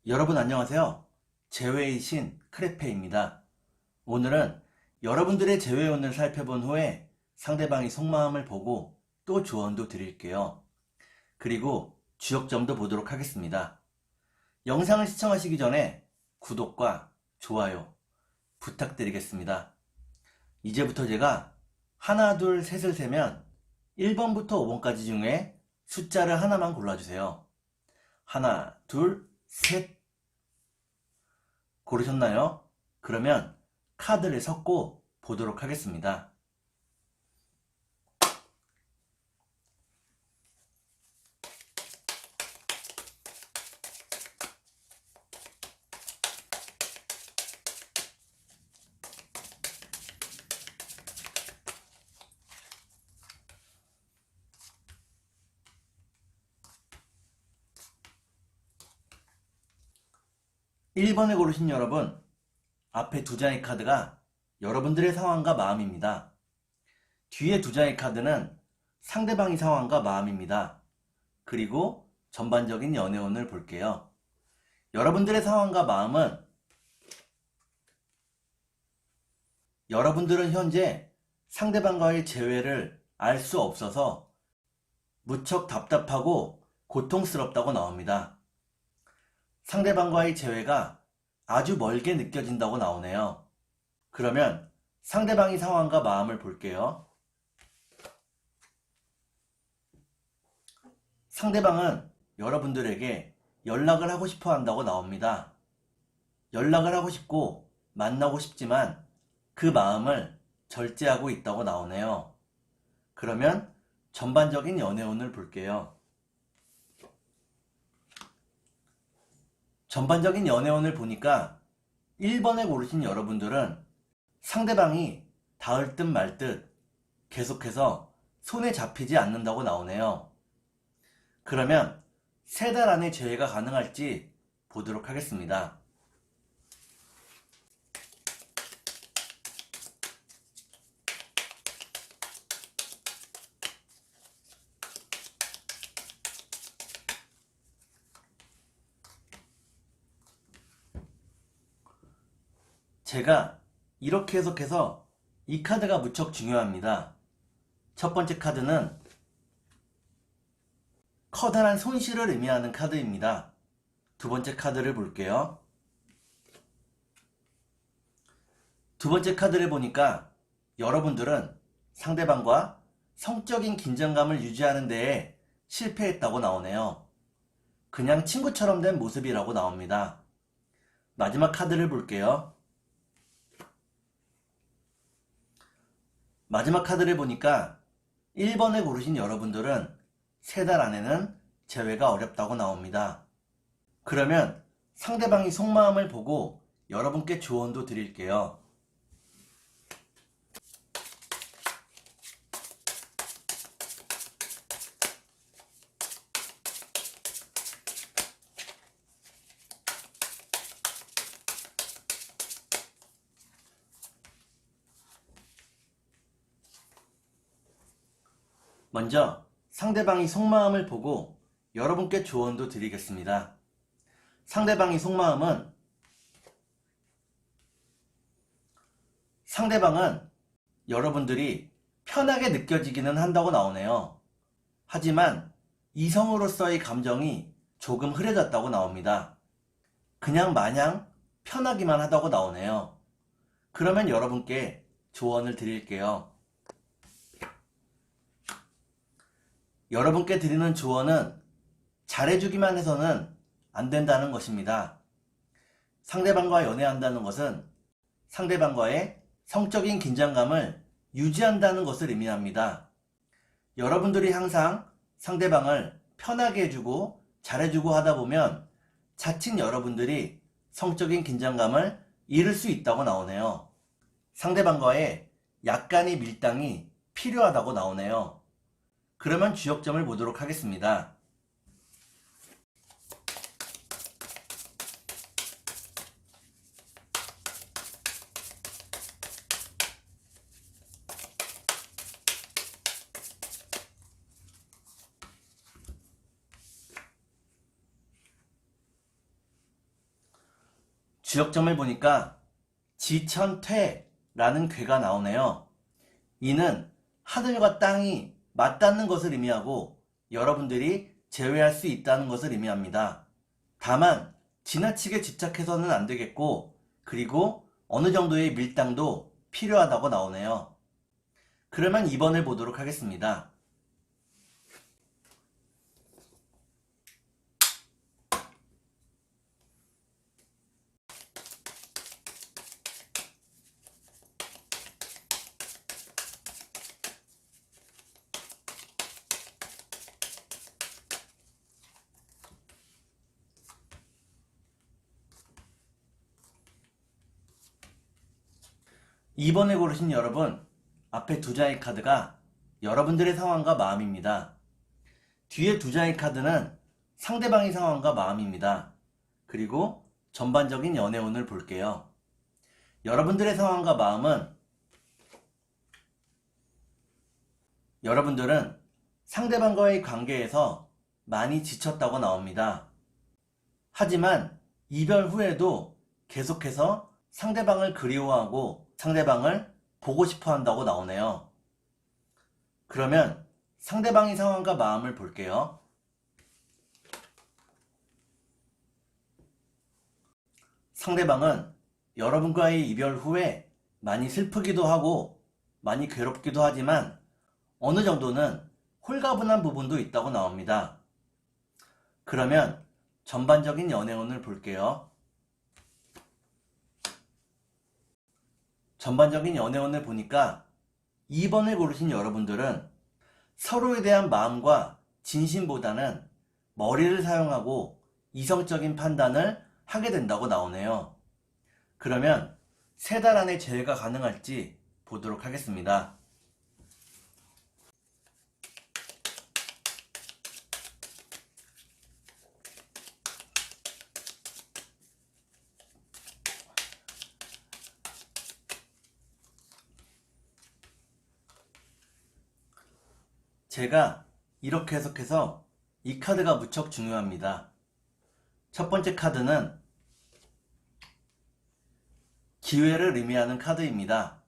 여러분 안녕하세요. 제외의 신 크레페입니다. 오늘은 여러분들의 제외운을 살펴본 후에 상대방의 속마음을 보고 또 조언도 드릴게요. 그리고 주역점도 보도록 하겠습니다. 영상을 시청하시기 전에 구독과 좋아요 부탁드리겠습니다. 이제부터 제가 하나, 둘, 셋을 세면 1번부터 5번까지 중에 숫자를 하나만 골라주세요. 하나, 둘, 셋. 고르셨나요? 그러면 카드를 섞고 보도록 하겠습니다. 1번을 고르신 여러분, 앞에 두 장의 카드가 여러분들의 상황과 마음입니다. 뒤에 두 장의 카드는 상대방의 상황과 마음입니다. 그리고 전반적인 연애운을 볼게요. 여러분들의 상황과 마음은 여러분들은 현재 상대방과의 재회를 알 수 없어서 무척 답답하고 고통스럽다고 나옵니다. 상대방과의 재회가 아주 멀게 느껴진다고 나오네요. 그러면 상대방의 상황과 마음을 볼게요. 상대방은 여러분들에게 연락을 하고 싶어 한다고 나옵니다. 연락을 하고 싶고 만나고 싶지만 그 마음을 절제하고 있다고 나오네요. 그러면 전반적인 연애운을 볼게요. 전반적인 연애운을 보니까 1번에 고르신 여러분들은 상대방이 닿을 듯 말 듯 계속해서 손에 잡히지 않는다고 나오네요. 그러면 3달 안에 재회가 가능할지 보도록 하겠습니다. 제가 이렇게 해석해서 이 카드가 무척 중요합니다. 첫 번째 카드는 커다란 손실을 의미하는 카드입니다. 두 번째 카드를 볼게요. 두 번째 카드를 보니까 여러분들은 상대방과 성적인 긴장감을 유지하는 데에 실패했다고 나오네요. 그냥 친구처럼 된 모습이라고 나옵니다. 마지막 카드를 볼게요. 마지막 카드를 보니까 1번에 고르신 여러분들은 3달 안에는 재회가 어렵다고 나옵니다. 그러면 상대방의 속마음을 보고 여러분께 조언도 드릴게요. 먼저 상대방의 속마음을 보고 여러분께 조언도 드리겠습니다. 상대방의 속마음은 상대방은 여러분들이 편하게 느껴지기는 한다고 나오네요. 하지만 이성으로서의 감정이 조금 흐려졌다고 나옵니다. 그냥 마냥 편하기만 하다고 나오네요. 그러면 여러분께 조언을 드릴게요. 여러분께 드리는 조언은 잘해주기만 해서는 안 된다는 것입니다. 상대방과 연애한다는 것은 상대방과의 성적인 긴장감을 유지한다는 것을 의미합니다. 여러분들이 항상 상대방을 편하게 해주고 잘해주고 하다 보면 자칫 여러분들이 성적인 긴장감을 잃을 수 있다고 나오네요. 상대방과의 약간의 밀당이 필요하다고 나오네요. 그러면 주역점을 보도록 하겠습니다. 주역점을 보니까 지천퇴라는 괴가 나오네요. 이는 하늘과 땅이 맞닿는 것을 의미하고 여러분들이 제외할 수 있다는 것을 의미합니다. 다만 지나치게 집착해서는 안 되겠고, 그리고 어느 정도의 밀당도 필요하다고 나오네요. 그러면 2번을 보도록 하겠습니다. 이번에 고르신 여러분, 앞에 두 장의 카드가 여러분들의 상황과 마음입니다. 뒤에 두 장의 카드는 상대방의 상황과 마음입니다. 그리고 전반적인 연애운을 볼게요. 여러분들의 상황과 마음은, 여러분들은 상대방과의 관계에서 많이 지쳤다고 나옵니다. 하지만 이별 후에도 계속해서 상대방을 그리워하고 상대방을 보고 싶어 한다고 나오네요. 그러면 상대방의 상황과 마음을 볼게요. 상대방은 여러분과의 이별 후에 많이 슬프기도 하고 많이 괴롭기도 하지만 어느 정도는 홀가분한 부분도 있다고 나옵니다. 그러면 전반적인 연애운을 볼게요. 전반적인 연애운을 보니까 2번을 고르신 여러분들은 서로에 대한 마음과 진심보다는 머리를 사용하고 이성적인 판단을 하게 된다고 나오네요. 그러면 3달 안에 재회가 가능할지 보도록 하겠습니다. 제가 이렇게 해석해서 이 카드가 무척 중요합니다. 첫 번째 카드는 기회를 의미하는 카드입니다.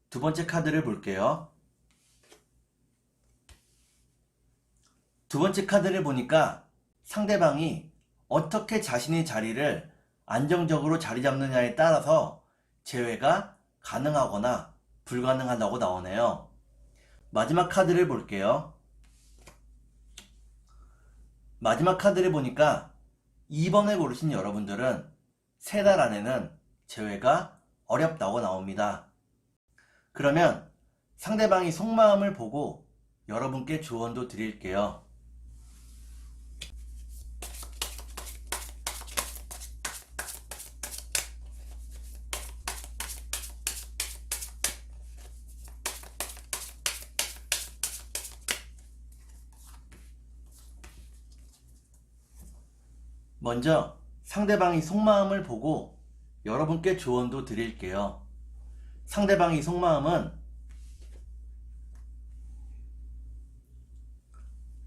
두 번째 카드를 볼게요. 두 번째 카드를 보니까 상대방이 어떻게 자신의 자리를 안정적으로 자리 잡느냐에 따라서 재회가 가능하거나 불가능하다고 나오네요. 마지막 카드를 볼게요. 마지막 카드를 보니까 2번을 고르신 여러분들은 3달 안에는 재회가 어렵다고 나옵니다. 그러면 상대방이 속마음을 보고 여러분께 조언도 드릴게요. 먼저 상대방이 속마음을 보고 여러분께 조언도 드릴게요. 상대방의 속마음은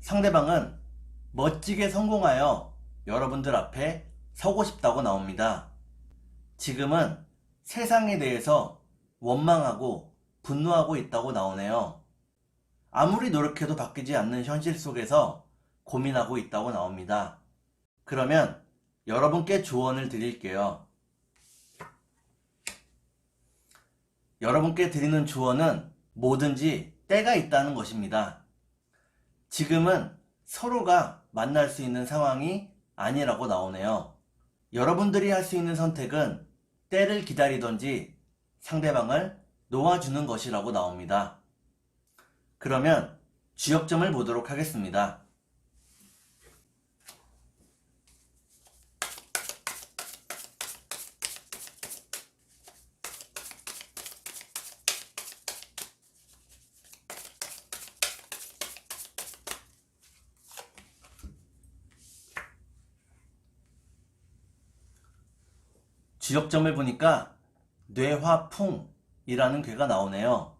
상대방은 멋지게 성공하여 여러분들 앞에 서고 싶다고 나옵니다. 지금은 세상에 대해서 원망하고 분노하고 있다고 나오네요. 아무리 노력해도 바뀌지 않는 현실 속에서 고민하고 있다고 나옵니다. 그러면 여러분께 조언을 드릴게요. 여러분께 드리는 조언은 뭐든지 때가 있다는 것입니다. 지금은 서로가 만날 수 있는 상황이 아니라고 나오네요. 여러분들이 할 수 있는 선택은 때를 기다리던지 상대방을 놓아주는 것이라고 나옵니다. 그러면 주역점을 보도록 하겠습니다. 주역점을 보니까 뇌화풍이라는 괴가 나오네요.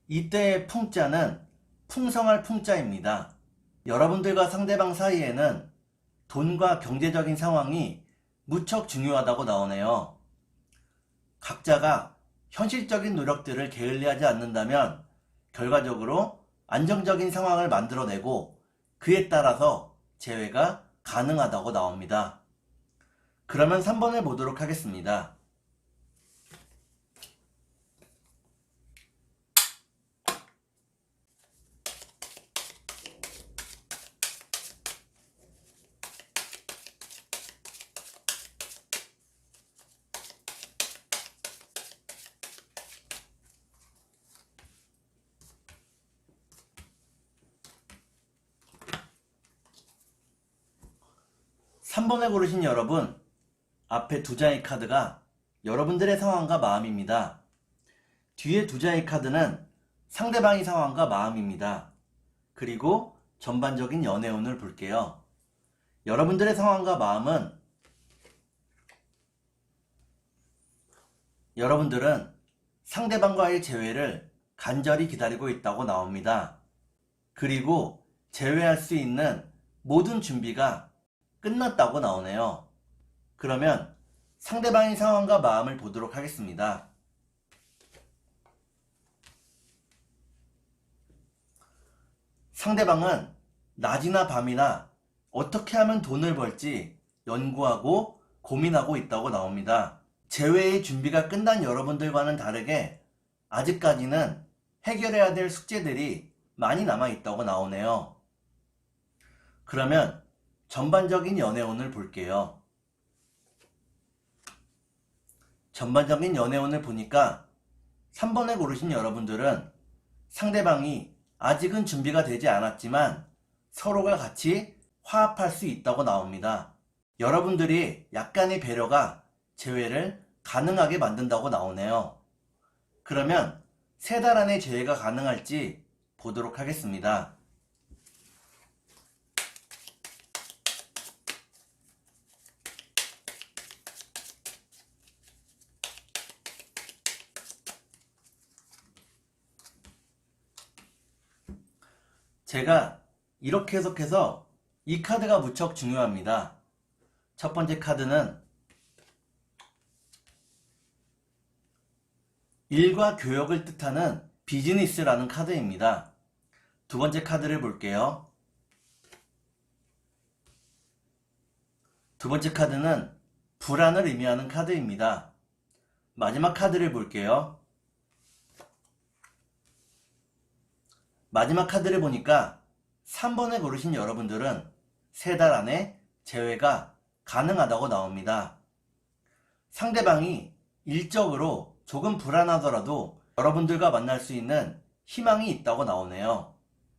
이때의 풍자는 풍성할 풍자입니다. 여러분들과 상대방 사이에는 돈과 경제적인 상황이 무척 중요하다고 나오네요. 각자가 현실적인 노력들을 게을리하지 않는다면 결과적으로 안정적인 상황을 만들어내고 그에 따라서 재회가 가능하다고 나옵니다. 그러면 3번을 보도록 하겠습니다. 3번을 고르신 여러분, 앞에 두 장의 카드가 여러분들의 상황과 마음입니다. 뒤에 두 장의 카드는 상대방의 상황과 마음입니다. 그리고 전반적인 연애운을 볼게요. 여러분들의 상황과 마음은 여러분들은 상대방과의 재회를 간절히 기다리고 있다고 나옵니다. 그리고 재회할 수 있는 모든 준비가 끝났다고 나오네요. 그러면 상대방의 상황과 마음을 보도록 하겠습니다. 상대방은 낮이나 밤이나 어떻게 하면 돈을 벌지 연구하고 고민하고 있다고 나옵니다. 재회의 준비가 끝난 여러분들과는 다르게 아직까지는 해결해야 될 숙제들이 많이 남아있다고 나오네요. 그러면 전반적인 연애운을 볼게요. 전반적인 연애운을 보니까 3번을 고르신 여러분들은 상대방이 아직은 준비가 되지 않았지만 서로가 같이 화합할 수 있다고 나옵니다. 여러분들이 약간의 배려가 재회를 가능하게 만든다고 나오네요. 그러면 3달 안에 재회가 가능할지 보도록 하겠습니다. 제가 이렇게 해석해서 이 카드가 무척 중요합니다. 첫 번째 카드는 일과 교역을 뜻하는 비즈니스라는 카드입니다. 두 번째 카드를 볼게요. 두 번째 카드는 불안을 의미하는 카드입니다. 마지막 카드를 볼게요. 마지막 카드를 보니까 3번을 고르신 여러분들은 3달 안에 재회가 가능하다고 나옵니다. 상대방이 일적으로 조금 불안하더라도 여러분들과 만날 수 있는 희망이 있다고 나오네요.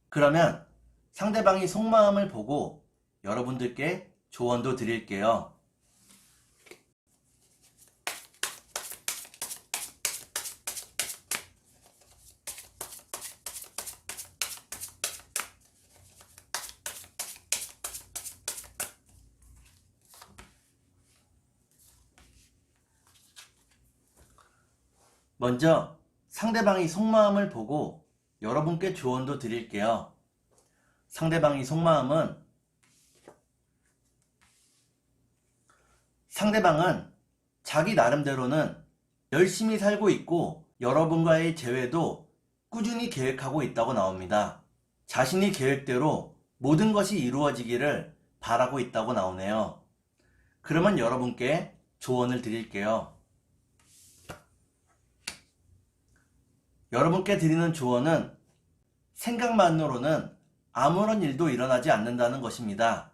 그러면 상대방이 속마음을 보고 여러분들께 조언도 드릴게요. 먼저 상대방이 속마음을 보고 여러분께 조언도 드릴게요. 상대방의 속마음은 상대방은 자기 나름대로는 열심히 살고 있고 여러분과의 재회도 꾸준히 계획하고 있다고 나옵니다. 자신이 계획대로 모든 것이 이루어지기를 바라고 있다고 나오네요. 그러면 여러분께 조언을 드릴게요. 여러분께 드리는 조언은 생각만으로는 아무런 일도 일어나지 않는다는 것입니다.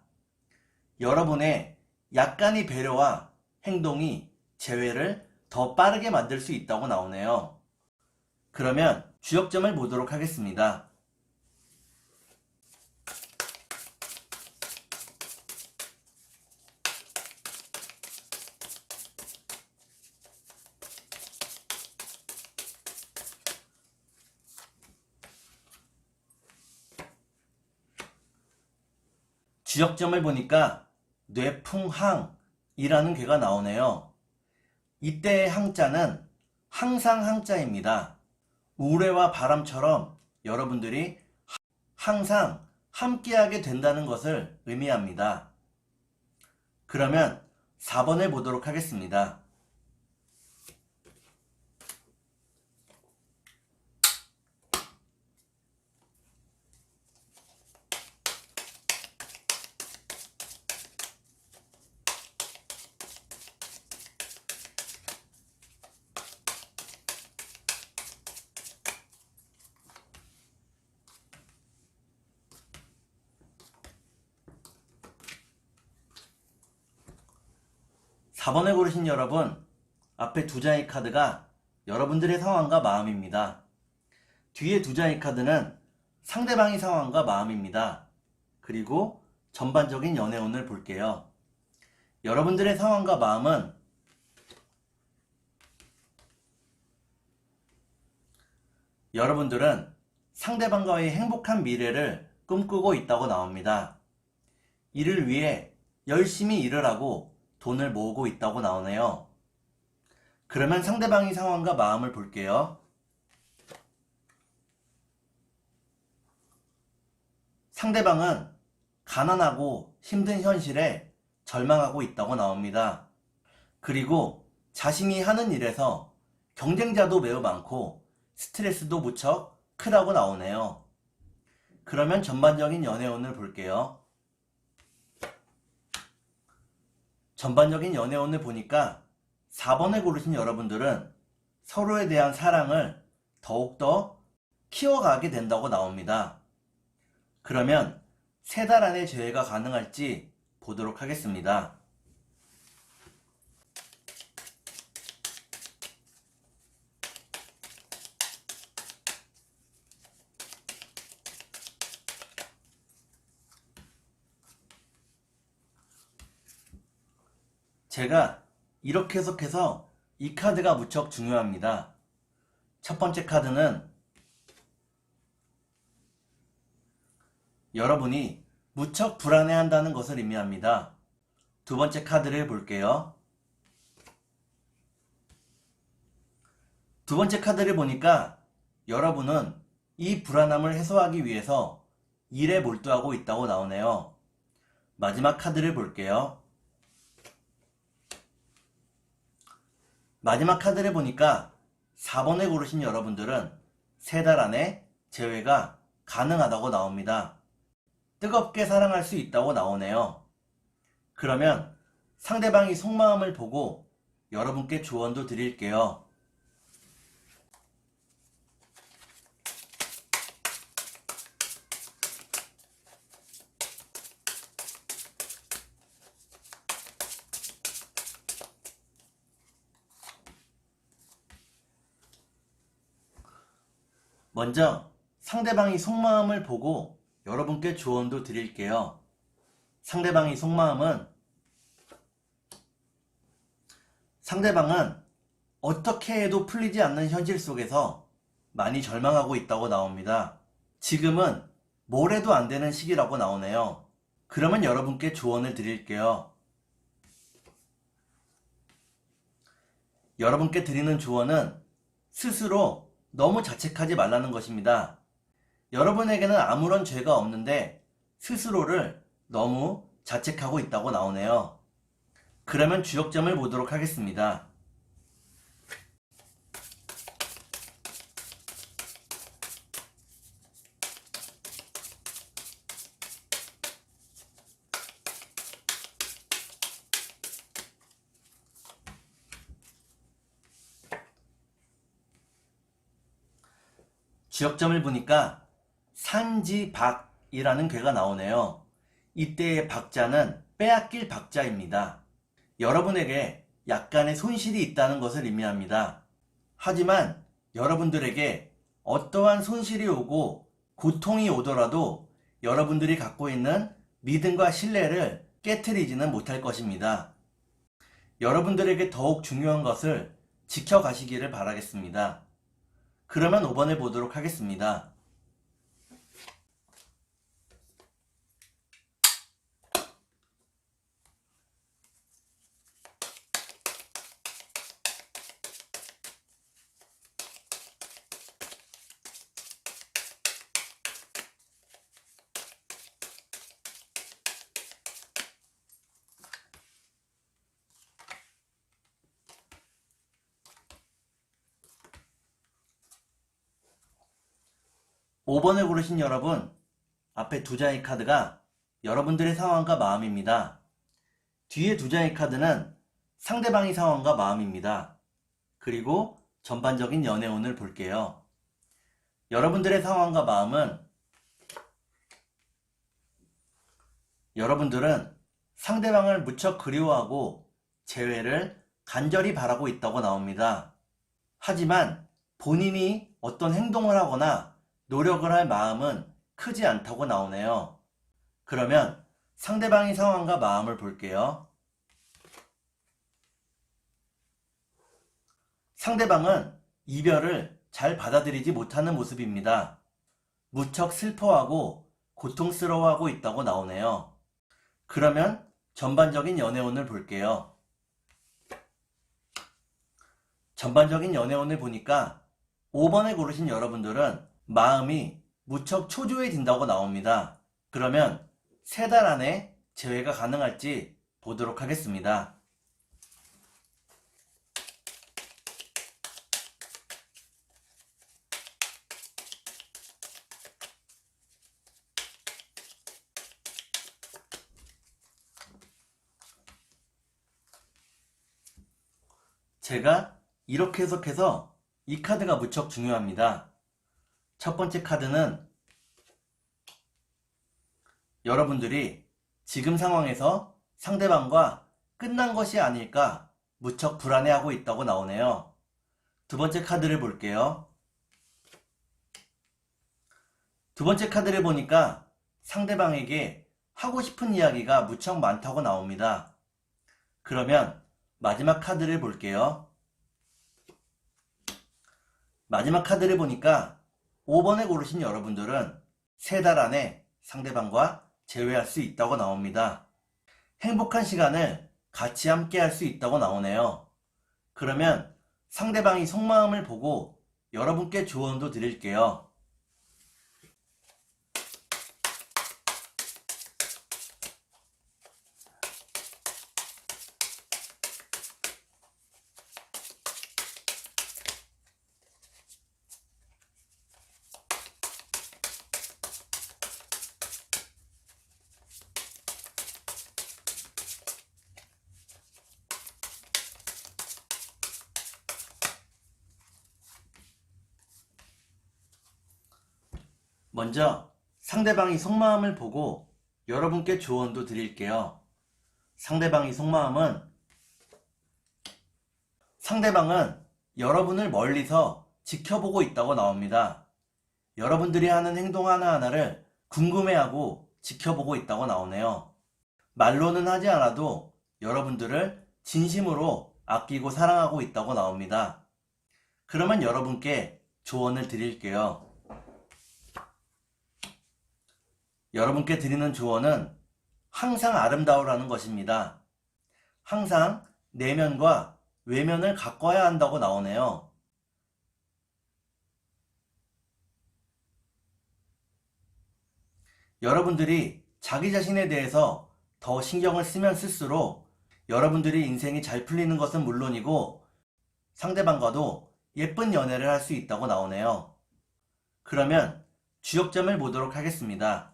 여러분의 약간의 배려와 행동이 재회를 더 빠르게 만들 수 있다고 나오네요. 그러면 주역점을 보도록 하겠습니다. 주역점을 보니까 뇌풍항이라는 괴가 나오네요. 이때의 항자는 항상 항자입니다. 우레와 바람처럼 여러분들이 항상 함께하게 된다는 것을 의미합니다. 그러면 4번을 보도록 하겠습니다. 4번을 고르신 여러분, 앞에 두 장의 카드가 여러분들의 상황과 마음입니다. 뒤에 두 장의 카드는 상대방의 상황과 마음입니다. 그리고 전반적인 연애운을 볼게요. 여러분들의 상황과 마음은 여러분들은 상대방과의 행복한 미래를 꿈꾸고 있다고 나옵니다. 이를 위해 열심히 일을 하고 돈을 모으고 있다고 나오네요. 그러면 상대방의 상황과 마음을 볼게요. 상대방은 가난하고 힘든 현실에 절망하고 있다고 나옵니다. 그리고 자신이 하는 일에서 경쟁자도 매우 많고 스트레스도 무척 크다고 나오네요. 그러면 전반적인 연애운을 볼게요. 전반적인 연애운을 보니까 4번을 고르신 여러분들은 서로에 대한 사랑을 더욱더 키워가게 된다고 나옵니다. 그러면 3달 안에 재회가 가능할지 보도록 하겠습니다. 제가 이렇게 해석해서 이 카드가 무척 중요합니다. 첫 번째 카드는 여러분이 무척 불안해한다는 것을 의미합니다. 두 번째 카드를 볼게요. 두 번째 카드를 보니까 여러분은 이 불안함을 해소하기 위해서 일에 몰두하고 있다고 나오네요. 마지막 카드를 볼게요. 마지막 카드를 보니까 4번을 고르신 여러분들은 3달 안에 재회가 가능하다고 나옵니다. 뜨겁게 사랑할 수 있다고 나오네요. 그러면 상대방이 속마음을 보고 여러분께 조언도 드릴게요. 먼저 상대방이 속마음을 보고 여러분께 조언도 드릴게요. 상대방의 속마음은 어떻게 해도 풀리지 않는 현실 속에서 많이 절망하고 있다고 나옵니다. 지금은 뭘 해도 안 되는 시기라고 나오네요. 그러면 여러분께 조언을 드릴게요. 여러분께 드리는 조언은 스스로 너무 자책하지 말라는 것입니다. 여러분에게는 아무런 죄가 없는데 스스로를 너무 자책하고 있다고 나오네요. 그러면 주역점을 보도록 하겠습니다. 주역점을 보니까 산지박이라는 괴가 나오네요. 이때의 박자는 빼앗길 박자입니다. 여러분에게 약간의 손실이 있다는 것을 의미합니다. 하지만 여러분들에게 어떠한 손실이 오고 고통이 오더라도 여러분들이 갖고 있는 믿음과 신뢰를 깨트리지는 못할 것입니다. 여러분들에게 더욱 중요한 것을 지켜가시기를 바라겠습니다. 그러면 5번을 보도록 하겠습니다. 5번을 고르신 여러분, 앞에 두 장의 카드가 여러분들의 상황과 마음입니다. 뒤에 두 장의 카드는 상대방의 상황과 마음입니다. 그리고 전반적인 연애운을 볼게요. 여러분들의 상황과 마음은 여러분들은 상대방을 무척 그리워하고 재회를 간절히 바라고 있다고 나옵니다. 하지만 본인이 어떤 행동을 하거나 노력을 할 마음은 크지 않다고 나오네요. 그러면 상대방의 상황과 마음을 볼게요. 상대방은 이별을 잘 받아들이지 못하는 모습입니다. 무척 슬퍼하고 고통스러워하고 있다고 나오네요. 그러면 전반적인 연애운을 볼게요. 전반적인 연애운을 보니까 5번에 고르신 여러분들은 마음이 무척 초조해진다고 나옵니다. 그러면 3달 안에 재회가 가능할지 보도록 하겠습니다. 제가 이렇게 해석해서 이 카드가 무척 중요합니다. 첫 번째 카드는 여러분들이 지금 상황에서 상대방과 끝난 것이 아닐까 무척 불안해하고 있다고 나오네요. 두 번째 카드를 볼게요. 두 번째 카드를 보니까 상대방에게 하고 싶은 이야기가 무척 많다고 나옵니다. 그러면 마지막 카드를 볼게요. 마지막 카드를 보니까 5번에 고르신 여러분들은 3달 안에 상대방과 재회할 수 있다고 나옵니다. 행복한 시간을 같이 함께 할 수 있다고 나오네요. 그러면 상대방이 속마음을 보고 여러분께 조언도 드릴게요. 먼저 상대방이 속마음을 보고 여러분께 조언도 드릴게요. 상대방의 속마음은 상대방은 여러분을 멀리서 지켜보고 있다고 나옵니다. 여러분들이 하는 행동 하나하나를 궁금해하고 지켜보고 있다고 나오네요. 말로는 하지 않아도 여러분들을 진심으로 아끼고 사랑하고 있다고 나옵니다. 그러면 여러분께 조언을 드릴게요. 여러분께 드리는 조언은 항상 아름다우라는 것입니다. 항상 내면과 외면을 가꿔야 한다고 나오네요. 여러분들이 자기 자신에 대해서 더 신경을 쓰면 쓸수록 여러분들이 인생이 잘 풀리는 것은 물론이고 상대방과도 예쁜 연애를 할 수 있다고 나오네요. 그러면 주역점을 보도록 하겠습니다.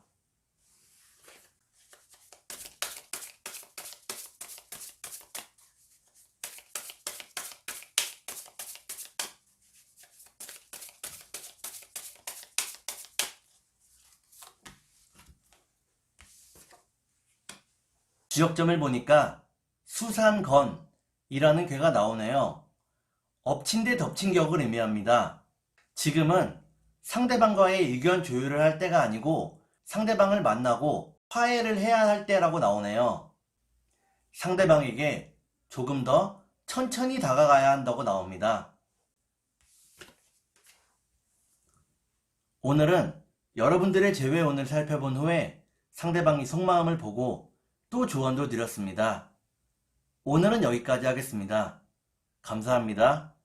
주역점을 보니까 수산건이라는 괴가 나오네요. 엎친 데 덮친 격을 의미합니다. 지금은 상대방과의 의견 조율을 할 때가 아니고 상대방을 만나고 화해를 해야 할 때라고 나오네요. 상대방에게 조금 더 천천히 다가가야 한다고 나옵니다. 오늘은 여러분들의 재회운을 살펴본 후에 상대방의 속마음을 보고 또 조언도 드렸습니다. 오늘은 여기까지 하겠습니다. 감사합니다.